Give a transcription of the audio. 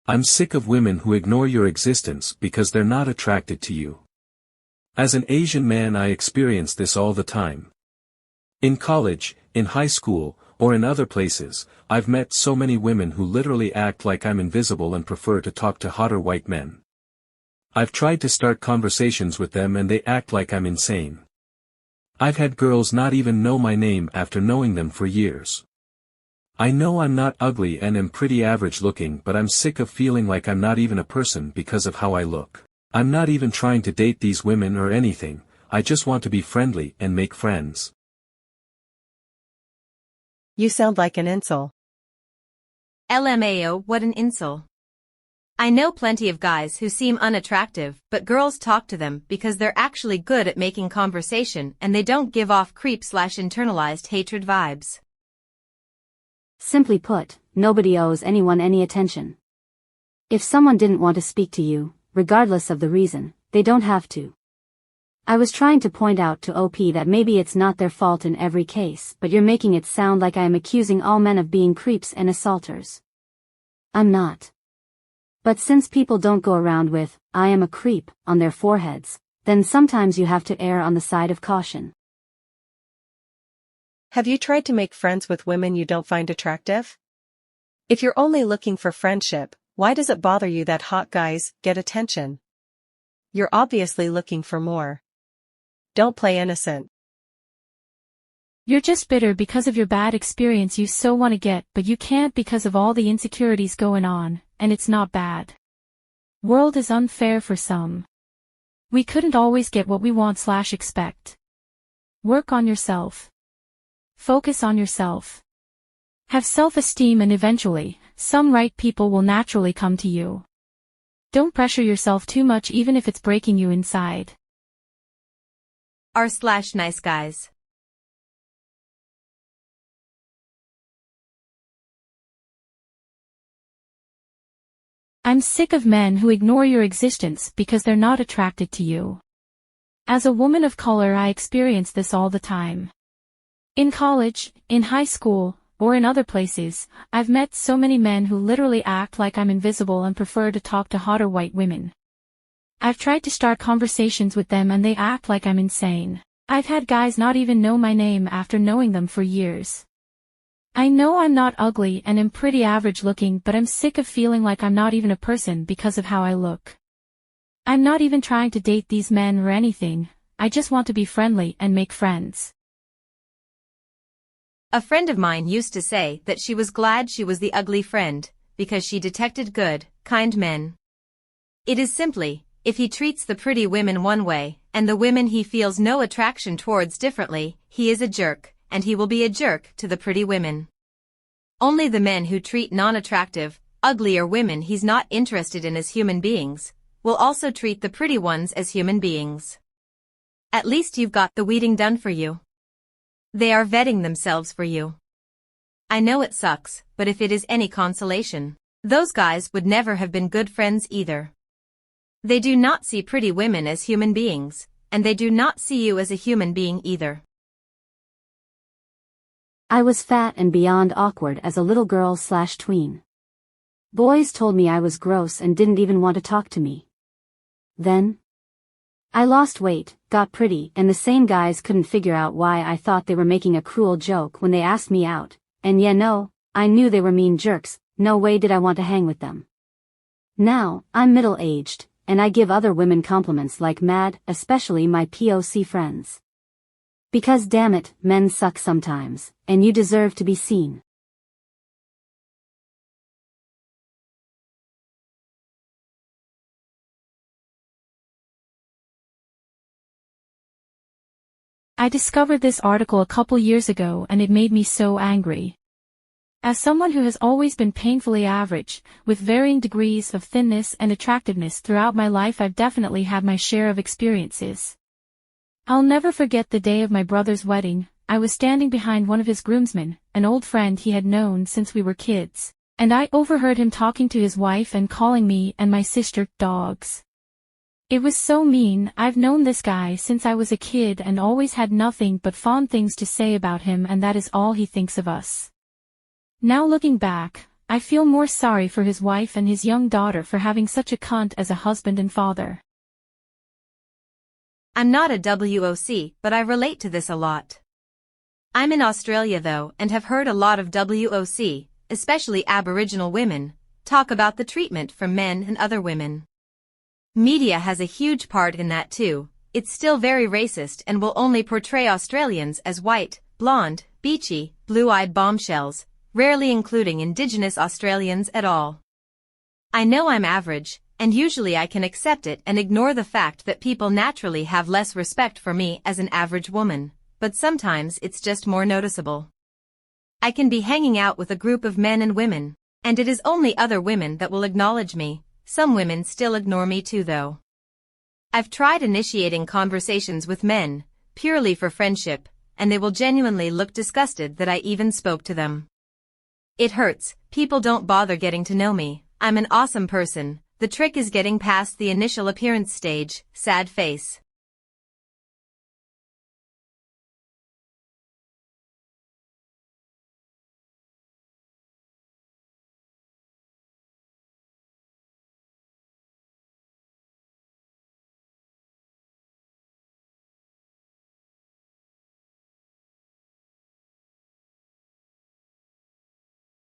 I'm sick of women who ignore your existence because they're not attracted to you. As an Asian man, I experience this all the time. In college, in high school, or in other places, I've met so many women who literally act like I'm invisible and prefer to talk to hotter white men. I've tried to start conversations with them and they act like I'm insane. I've had girls not even know my name after knowing them for years. I know I'm not ugly and am pretty average looking, but I'm sick of feeling like I'm not even a person because of how I look. I'm not even trying to date these women or anything, I just want to be friendly and make friends. You sound like an incel. LMAO, what an incel. I know plenty of guys who seem unattractive, but girls talk to them because they're actually good at making conversation and they don't give off creep/internalized hatred vibes. Simply put, nobody owes anyone any attention. If someone didn't want to speak to you, regardless of the reason, they don't have to. I was trying to point out to OP that maybe it's not their fault in every case, but you're making it sound like I am accusing all men of being creeps and assaulters. I'm not. But since people don't go around with, "I am a creep," on their foreheads, then sometimes you have to err on the side of caution. Have you tried to make friends with women you don't find attractive? If you're only looking for friendship, why does it bother you that hot guys get attention? You're obviously looking for more. Don't play innocent. You're just bitter because of your bad experience you so want to get, but you can't because of all the insecurities going on, and it's not bad. World is unfair for some. We couldn't always get what we want/expect. Work on yourself. Focus on yourself. Have self-esteem and eventually, some right people will naturally come to you. Don't pressure yourself too much even if it's breaking you inside. R/nice guys. I'm sick of men who ignore your existence because they're not attracted to you. As a woman of color, I experience this all the time. In college, in high school, or in other places, I've met so many men who literally act like I'm invisible and prefer to talk to hotter white women. I've tried to start conversations with them and they act like I'm insane. I've had guys not even know my name after knowing them for years. I know I'm not ugly and am pretty average looking, but I'm sick of feeling like I'm not even a person because of how I look. I'm not even trying to date these men or anything, I just want to be friendly and make friends. A friend of mine used to say that she was glad she was the ugly friend, because she detected good, kind men. It is simply, if he treats the pretty women one way, and the women he feels no attraction towards differently, he is a jerk, and he will be a jerk to the pretty women. Only the men who treat non-attractive, uglier women he's not interested in as human beings, will also treat the pretty ones as human beings. At least you've got the weeding done for you. They are vetting themselves for you. I know it sucks, but if it is any consolation, those guys would never have been good friends either. They do not see pretty women as human beings, and they do not see you as a human being either. I was fat and beyond awkward as a little girl/tween. Boys told me I was gross and didn't even want to talk to me. Then I lost weight, got pretty, and the same guys couldn't figure out why I thought they were making a cruel joke when they asked me out, and yeah, no, I knew they were mean jerks, no way did I want to hang with them. Now, I'm middle-aged, and I give other women compliments like mad, especially my POC friends. Because damn it, men suck sometimes, and you deserve to be seen. I discovered this article a couple years ago and it made me so angry. As someone who has always been painfully average, with varying degrees of thinness and attractiveness throughout my life, I've definitely had my share of experiences. I'll never forget the day of my brother's wedding. I was standing behind one of his groomsmen, an old friend he had known since we were kids, and I overheard him talking to his wife and calling me and my sister dogs. It was so mean. I've known this guy since I was a kid and always had nothing but fond things to say about him, and that is all he thinks of us. Now looking back, I feel more sorry for his wife and his young daughter for having such a cunt as a husband and father. I'm not a WOC, but I relate to this a lot. I'm in Australia though and have heard a lot of WOC, especially Aboriginal women, talk about the treatment from men and other women. Media has a huge part in that too. It's still very racist and will only portray Australians as white, blonde, beachy, blue-eyed bombshells, rarely including Indigenous Australians at all. I know I'm average, and usually I can accept it and ignore the fact that people naturally have less respect for me as an average woman, but sometimes it's just more noticeable. I can be hanging out with a group of men and women, and it is only other women that will acknowledge me. Some women still ignore me too though. I've tried initiating conversations with men, purely for friendship, and they will genuinely look disgusted that I even spoke to them. It hurts, people don't bother getting to know me. I'm an awesome person, the trick is getting past the initial appearance stage, sad face.